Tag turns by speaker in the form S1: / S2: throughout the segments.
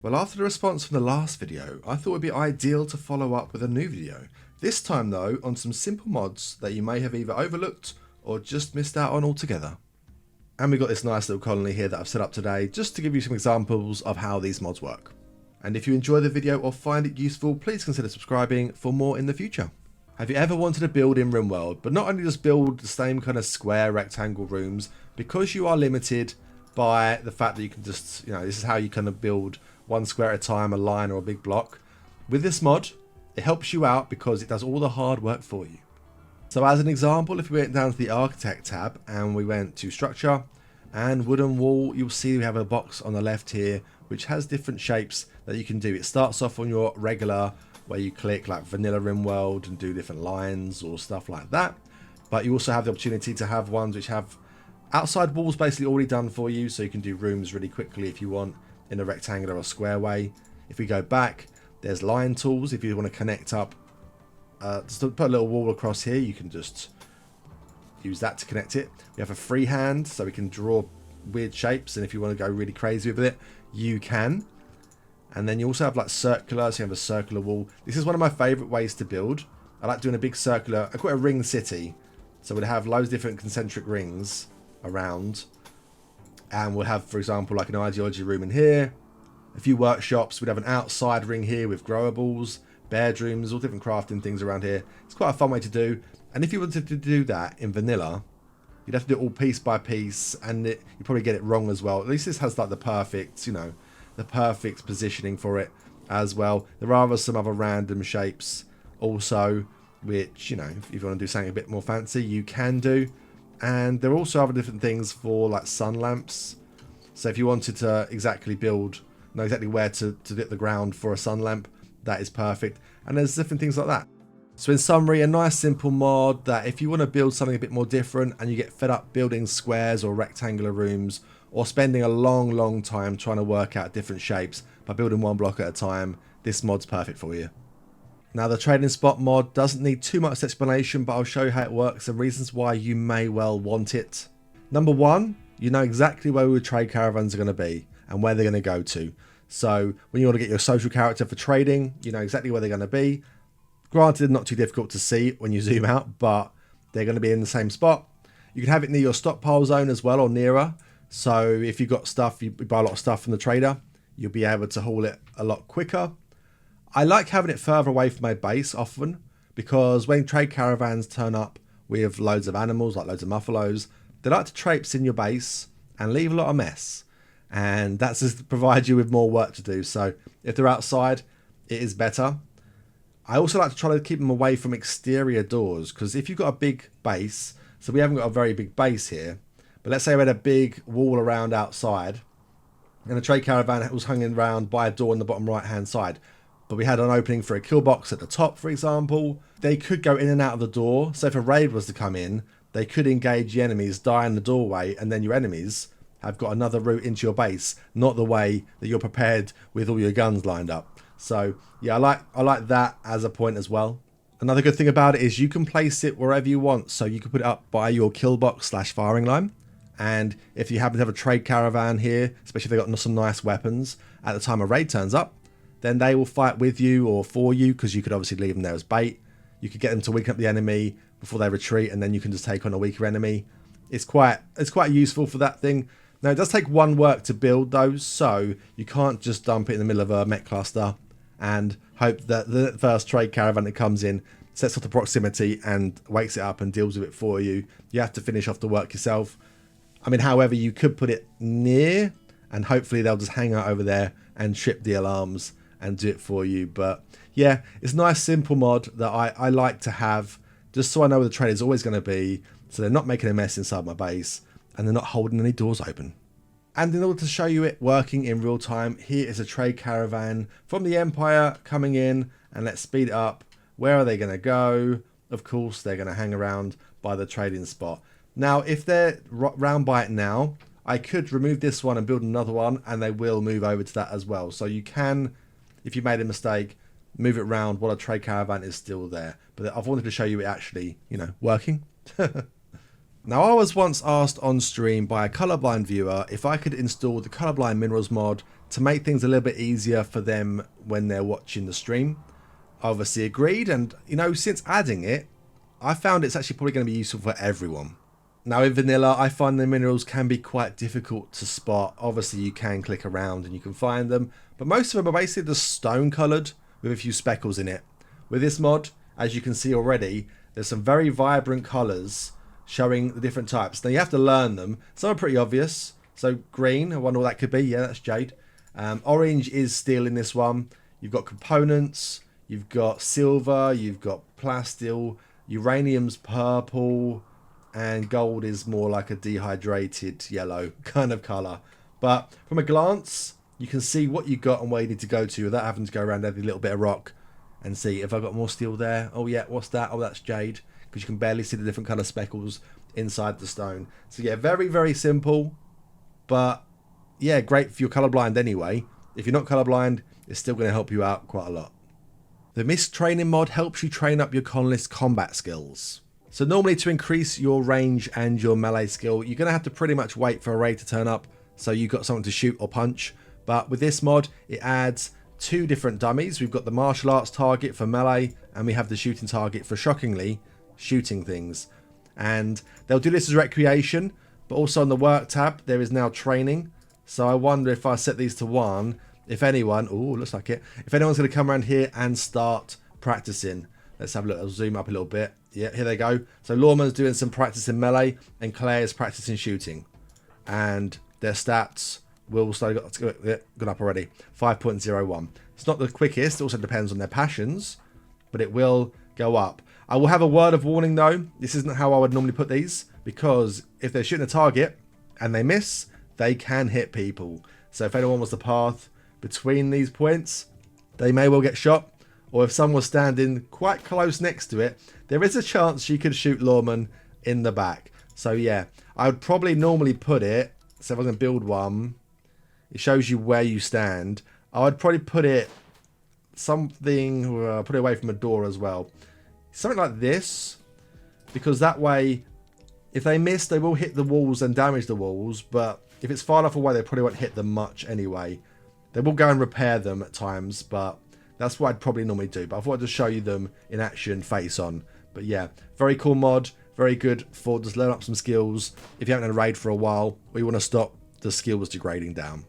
S1: Well, after the response from the last video, I thought it would be ideal to follow up with a new video. This time though, on some simple mods that you may have either overlooked or just missed out on altogether. And we've got this nice little colony here that I've set up today just to give you some examples of how these mods work. And if you enjoy the video or find it useful, please consider subscribing for more in the future. Have you ever wanted to build in Rimworld, but not only just build the same kind of square rectangle rooms, because you are limited by the fact that you can just, this is how you kind of build one square at a time, a line or a big block. With this mod, it helps you out because it does all the hard work for you. So as an example, if we went down to the Architect tab and we went to Structure and Wooden Wall, you'll see we have a box on the left here which has different shapes that you can do. It starts off on your regular where you click like vanilla Rimworld and do different lines or stuff like that. But you also have the opportunity to have ones which have outside walls basically already done for you, so you can do rooms really quickly if you want in a rectangular or square way. If we go back, there's line tools. If you want to connect up, just put a little wall across here, you can just use that to connect it. We have a freehand, so we can draw weird shapes, and if you want to go really crazy with it, you can. And then you also have like circular, so you have a circular wall. This is one of my favorite ways to build. I like doing a big circular, I call it a ring city. So we'd have loads of different concentric rings around. And we'll have, for example, like an ideology room in here, a few workshops. We'd have an outside ring here with growables, bedrooms, all different crafting things around here. It's quite a fun way to do. And if you wanted to do that in vanilla, you'd have to do it all piece by piece, and you probably get it wrong as well. At least this has like the perfect, the perfect positioning for it as well. There are some other random shapes also, which, if you want to do something a bit more fancy, you can do. And there are also other different things for like sun lamps. So if you wanted to exactly know exactly where to dip the ground for a sun lamp, that is perfect. And there's different things like that. So in summary, a nice simple mod that if you want to build something a bit more different and you get fed up building squares or rectangular rooms, or spending a long time trying to work out different shapes by building one block at a time, this mod's perfect for you. Now the trading spot mod doesn't need too much explanation, but I'll show you how it works and reasons why you may well want it. Number one, you know exactly where your trade caravans are going to be and where they're going to go to. So when you want to get your social character for trading, you know exactly where they're going to be. Granted, not too difficult to see when you zoom out, but they're going to be in the same spot. You can have it near your stockpile zone as well, or nearer. So if you've got stuff, you buy a lot of stuff from the trader, you'll be able to haul it a lot quicker. I like having it further away from my base often, because when trade caravans turn up with loads of animals, like loads of muffalos, they like to traipse in your base and leave a lot of mess. And that's just to provide you with more work to do. So if they're outside, it is better. I also like to try to keep them away from exterior doors, because if you've got a big base, so we haven't got a very big base here, but let's say we had a big wall around outside and a trade caravan was hung around by a door on the bottom right hand side, but we had an opening for a kill box at the top, for example, they could go in and out of the door. So if a raid was to come in, they could engage the enemies, die in the doorway, and then your enemies have got another route into your base, not the way that you're prepared with all your guns lined up. So yeah, I like that as a point as well. Another good thing about it is you can place it wherever you want. So you can put it up by your kill box / firing line. And if you happen to have a trade caravan here, especially if they've got some nice weapons, at the time a raid turns up, then they will fight with you or for you, because you could obviously leave them there as bait. You could get them to weaken up the enemy before they retreat, and then you can just take on a weaker enemy. It's quite useful for that thing. Now it does take one work to build those, so you can't just dump it in the middle of a mech cluster and hope that the first trade caravan that comes in sets off the proximity and wakes it up and deals with it for you. You have to finish off the work yourself. I mean, however, you could put it near and hopefully they'll just hang out over there and trip the alarms and do it for you. But yeah, it's a nice simple mod that I like to have, just so I know where the trade is always going to be, so they're not making a mess inside my base and they're not holding any doors open. And in order to show you it working in real time, here is a trade caravan from the Empire coming in, and let's speed it up. Where are they going to go? Of course, they're going to hang around by the trading spot. Now, if they're round by it now, I could remove this one and build another one, and they will move over to that as well. So you can, if you made a mistake, move it around while a trade caravan is still there. But I've wanted to show you it actually, working. Now, I was once asked on stream by a colorblind viewer if I could install the Colorblind Minerals mod to make things a little bit easier for them when they're watching the stream. I obviously agreed, and you know, since adding it, I found it's actually probably going to be useful for everyone. Now in vanilla, I find the minerals can be quite difficult to spot. Obviously you can click around and you can find them, but most of them are basically just stone coloured with a few speckles in it. With this mod, as you can see already, there's some very vibrant colours showing the different types. Now you have to learn them. Some are pretty obvious. So green, I wonder what that could be. Yeah, that's jade. Orange is steel in this one. You've got components, you've got silver, you've got plastil, uranium's purple, and gold is more like a dehydrated yellow kind of colour. But from a glance, you can see what you got and where you need to go to without having to go around every little bit of rock and see if I've got more steel there. Oh yeah, what's that? Oh, that's jade, because you can barely see the different colour speckles inside the stone. So yeah, very, very simple, but yeah, great for your colourblind anyway. If you're not colourblind, it's still going to help you out quite a lot. The Misc Training mod helps you train up your conlist combat skills. So normally to increase your range and your melee skill, you're going to have to pretty much wait for a raid to turn up so you've got something to shoot or punch. But with this mod, it adds 2 different dummies. We've got the martial arts target for melee, and we have the shooting target for, shockingly, shooting things. And they'll do this as recreation, but also on the work tab, there is now training. So I wonder if I set these to 1, if anyone, oh, looks like it, if anyone's going to come around here and start practicing. Let's have a look. I'll zoom up a little bit. Yeah, here they go. So Lawman's doing some practice in melee, and Claire's practicing shooting. And their stats will slowly got up already. 5.01. It's not the quickest. It also depends on their passions, but it will go up. I will have a word of warning though. This isn't how I would normally put these, because if they're shooting a target and they miss, they can hit people. So if anyone was the path between these points, they may well get shot. Or if someone was standing quite close next to it, there is a chance you could shoot Lawman in the back. So yeah, I would probably normally put it, so if I'm going to build one, it shows you where you stand. I would probably put it something, put it away from a door as well. Something like this, because that way, if they miss, they will hit the walls and damage the walls, but if it's far enough away, they probably won't hit them much anyway. They will go and repair them at times, but that's what I'd probably normally do. But I thought I'd just show you them in action, face on. But yeah, very cool mod, very good for just learn up some skills if you haven't had a raid for a while, or you want to stop the skills degrading down.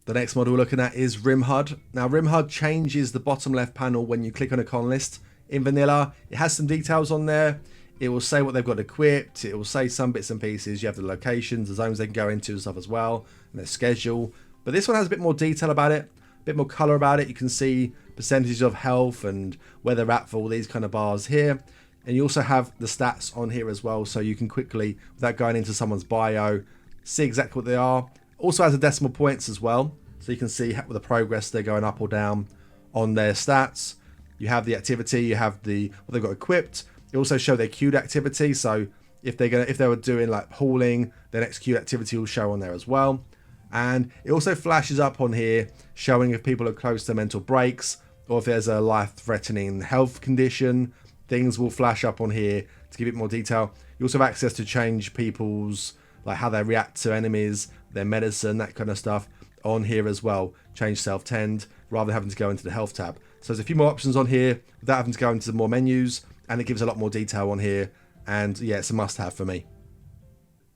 S1: The next mod we're looking at is Rimhud. Now Rimhud changes the bottom left panel when you click on a con list. In vanilla, it has some details on there. It will say what they've got equipped. It will say some bits and pieces. You have the locations, the zones they can go into and stuff as well, and their schedule. But this one has a bit more detail about it, a bit more color about it. You can see percentages of health and where they're at for all these kind of bars here. And you also have the stats on here as well, so you can quickly, without going into someone's bio, see exactly what they are. Also has the decimal points as well, so you can see how the progress they're going up or down on their stats. You have the activity, you have the what they've got equipped. It also show their queued activity, so if they were doing like hauling, their next queued activity will show on there as well. And it also flashes up on here showing if people are close to mental breaks, or if there's a life-threatening health condition. Things will flash up on here to give it more detail. You also have access to change people's, like how they react to enemies, their medicine, that kind of stuff on here as well. Change self-tend rather than having to go into the health tab. So there's a few more options on here without having to go into more menus, and it gives a lot more detail on here. And yeah, it's a must-have for me.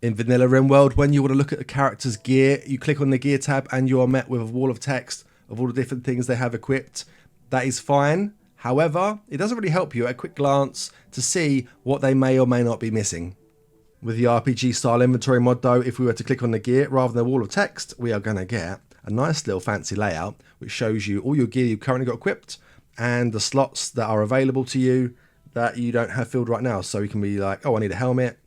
S1: In vanilla Rimworld, when you want to look at a character's gear, you click on the gear tab and you are met with a wall of text of all the different things they have equipped. That is fine. However, it doesn't really help you at a quick glance to see what they may or may not be missing. With the RPG style inventory mod though, if we were to click on the gear rather than a wall of text, we are going to get a nice little fancy layout which shows you all your gear you've currently got equipped and the slots that are available to you that you don't have filled right now. So you can be like, oh, I need a helmet,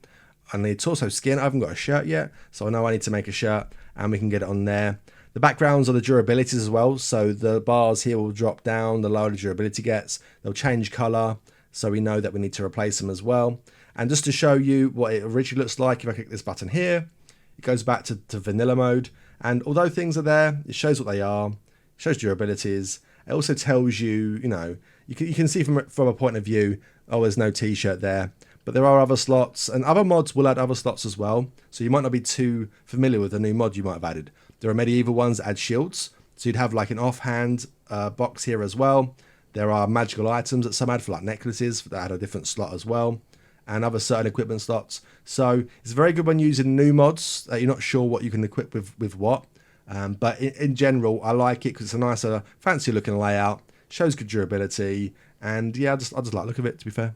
S1: I need torso skin, I haven't got a shirt yet, so I know I need to make a shirt, and we can get it on there. The backgrounds are the durabilities as well, so the bars here will drop down the lower the durability gets. They'll change color, so we know that we need to replace them as well. And just to show you what it originally looks like, if I click this button here, it goes back to vanilla mode. And although things are there, it shows what they are, it shows durabilities. It also tells you, you know, you can see from a point of view, oh, there's no t-shirt there. But there are other slots, and other mods will add other slots as well. So you might not be too familiar with the new mod you might have added. There are medieval ones that add shields. So you'd have like an offhand box here as well. There are magical items that some had for like necklaces that had a different slot as well, and other certain equipment slots. So it's very good when using new mods that you're not sure what you can equip with what. But in general, I like it because it's a nicer, fancy looking layout, shows good durability, and yeah, I just like the look of it, to be fair.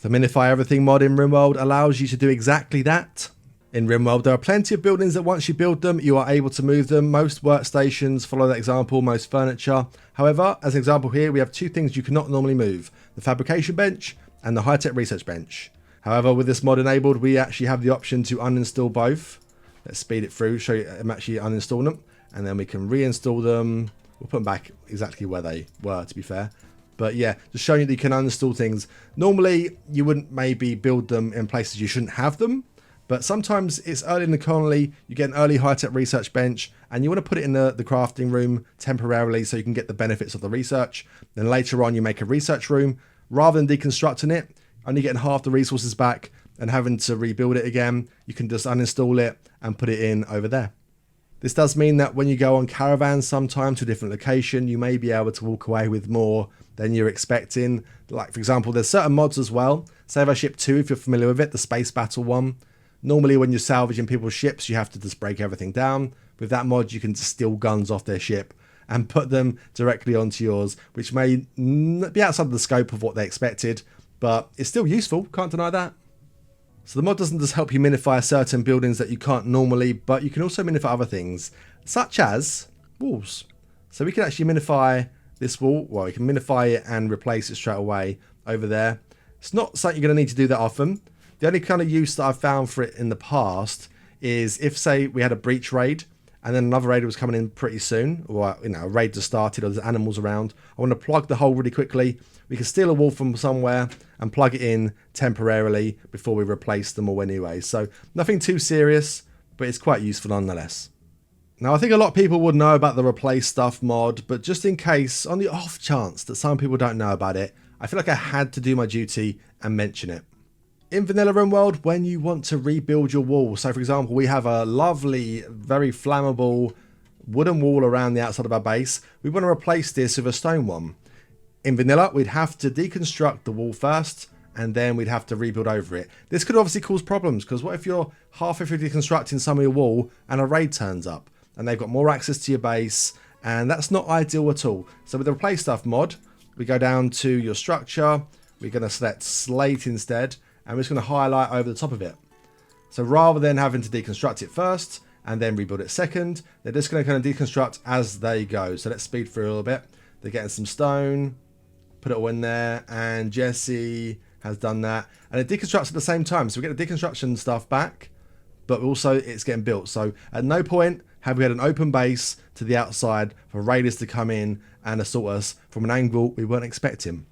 S1: The Minify Everything mod in Rimworld allows you to do exactly that. In Rimworld, there are plenty of buildings that once you build them, you are able to move them. Most workstations follow that example, most furniture. However, as an example here, we have two things you cannot normally move: the fabrication bench and the high-tech research bench. However, with this mod enabled, we actually have the option to uninstall both. Let's speed it through, show you I'm actually uninstalling them, and then we can reinstall them. We'll put them back exactly where they were, to be fair. But yeah, just showing you that you can uninstall things. Normally, you wouldn't maybe build them in places you shouldn't have them, but sometimes it's early in the colony, you get an early high-tech research bench, and you want to put it in the crafting room temporarily so you can get the benefits of the research. Then later on, you make a research room. Rather than deconstructing it, only getting half the resources back and having to rebuild it again, you can just uninstall it and put it in over there. This does mean that when you go on caravans sometime to a different location, you may be able to walk away with more than you're expecting. Like, for example, there's certain mods as well. Save Our Ship 2, if you're familiar with it, the space battle one. Normally when you're salvaging people's ships, you have to just break everything down. With that mod, you can just steal guns off their ship and put them directly onto yours, which may be outside of the scope of what they expected, but it's still useful, can't deny that. So the mod doesn't just help you minify certain buildings that you can't normally, but you can also minify other things, such as walls. So we can actually minify this wall. Well, we can minify it and replace it straight away over there. It's not something you're going to need to do that often. The only kind of use that I've found for it in the past is if, say, we had a breach raid and then another raid was coming in pretty soon, or a raid just started, or there's animals around. I want to plug the hole really quickly. We can steal a wall from somewhere and plug it in temporarily before we replace them all anyway. So nothing too serious, but it's quite useful nonetheless. Now, I think a lot of people would know about the replace stuff mod, but just in case, on the off chance that some people don't know about it, I feel like I had to do my duty and mention it. In Vanilla Rimworld, when you want to rebuild your wall, so for example, we have a lovely, very flammable wooden wall around the outside of our base. We want to replace this with a stone one. In Vanilla, we'd have to deconstruct the wall first, and then we'd have to rebuild over it. This could obviously cause problems, because what if you're halfway through deconstructing some of your wall and a raid turns up, and they've got more access to your base, and that's not ideal at all. So with the replace stuff mod, we go down to your structure, we're going to select slate instead, and we're just going to highlight over the top of it. So rather than having to deconstruct it first and then rebuild it second, they're just going to kind of deconstruct as they go. So let's speed through a little bit. They're getting some stone, put it all in there, and Jesse has done that. And it deconstructs at the same time. So we get the deconstruction stuff back, but also it's getting built. So at no point have we had an open base to the outside for raiders to come in and assault us from an angle we weren't expecting.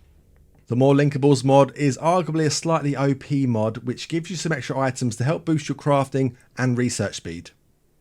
S1: The More Linkables mod is arguably a slightly OP mod, which gives you some extra items to help boost your crafting and research speed.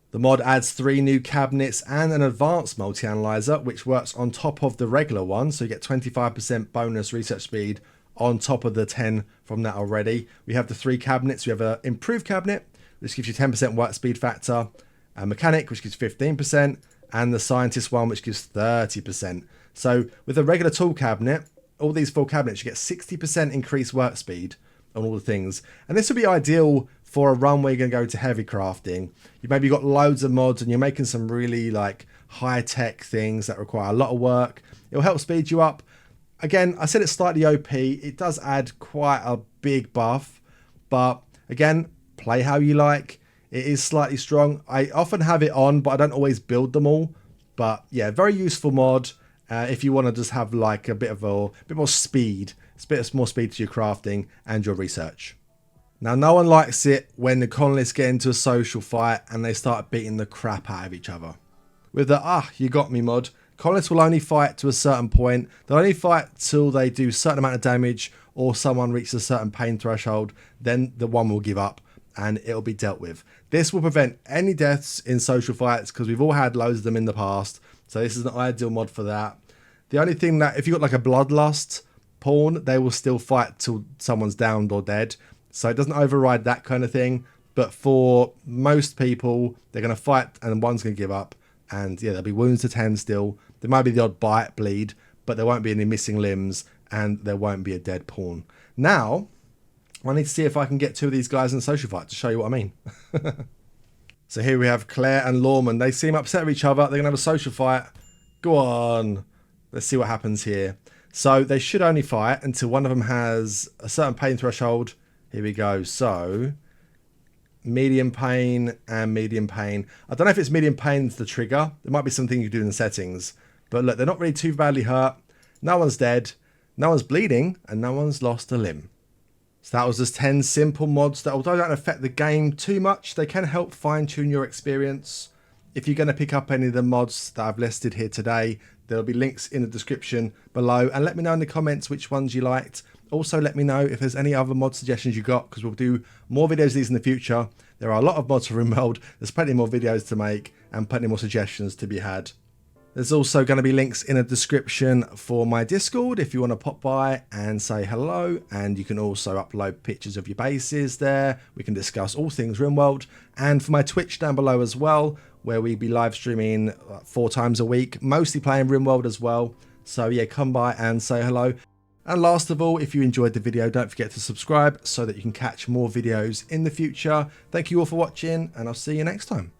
S1: The mod adds 3 new cabinets and an advanced multi-analyzer, which works on top of the regular one, so you get 25% bonus research speed on top of the 10 from that already. We have the 3 cabinets. We have an improved cabinet, which gives you 10% work speed factor, a mechanic, which gives 15%, and the scientist one, which gives 30%. So with a regular tool cabinet, all these 4 cabinets, you get 60% increased work speed on all the things. And this would be ideal for a run where you're going to go to heavy crafting. You maybe got loads of mods and you're making some really like high-tech things that require a lot of work. It'll help speed you up. Again, I said it's slightly OP. It does add quite a big buff. But again, play how you like. It is slightly strong. I often have it on, but I don't always build them all. But yeah, very useful mod. If you want to just have like a bit more speed, it's a bit more speed to your crafting and your research. Now, no one likes it when the colonists get into a social fight and they start beating the crap out of each other. With the you got me mod, colonists will only fight to a certain point. They'll only fight till they do a certain amount of damage or someone reaches a certain pain threshold. Then the one will give up and it'll be dealt with. This will prevent any deaths in social fights because we've all had loads of them in the past. So this is an ideal mod for that. The only thing that if you've got like a bloodlust pawn, they will still fight till someone's downed or dead. So it doesn't override that kind of thing. But for most people, they're going to fight and one's going to give up. And yeah, there'll be wounds to 10 still. There might be the odd bite, bleed, but there won't be any missing limbs, and there won't be a dead pawn. Now, I need to see if I can get 2 of these guys in a social fight to show you what I mean. So here we have Claire and Lawman. They seem upset with each other. They're going to have a social fight. Go on. Let's see what happens here. So they should only fight until one of them has a certain pain threshold. Here we go. So medium pain and medium pain. I don't know if it's medium pain's the trigger. There might be something you do in the settings. But look, they're not really too badly hurt. No one's dead. No one's bleeding. And no one's lost a limb. So that was just 10 simple mods that, although don't affect the game too much, they can help fine-tune your experience. If you're going to pick up any of the mods that I've listed here today, there'll be links in the description below. And let me know in the comments which ones you liked. Also, let me know if there's any other mod suggestions you got, because we'll do more videos of these in the future. There are a lot of mods for Rimworld. There's plenty more videos to make and plenty more suggestions to be had. There's also going to be links in a description for my Discord if you want to pop by and say hello. And you can also upload pictures of your bases there. We can discuss all things Rimworld. And for my Twitch down below as well, where we be live streaming 4 times a week, mostly playing Rimworld as well. So yeah, come by and say hello. And last of all, if you enjoyed the video, don't forget to subscribe so that you can catch more videos in the future. Thank you all for watching, and I'll see you next time.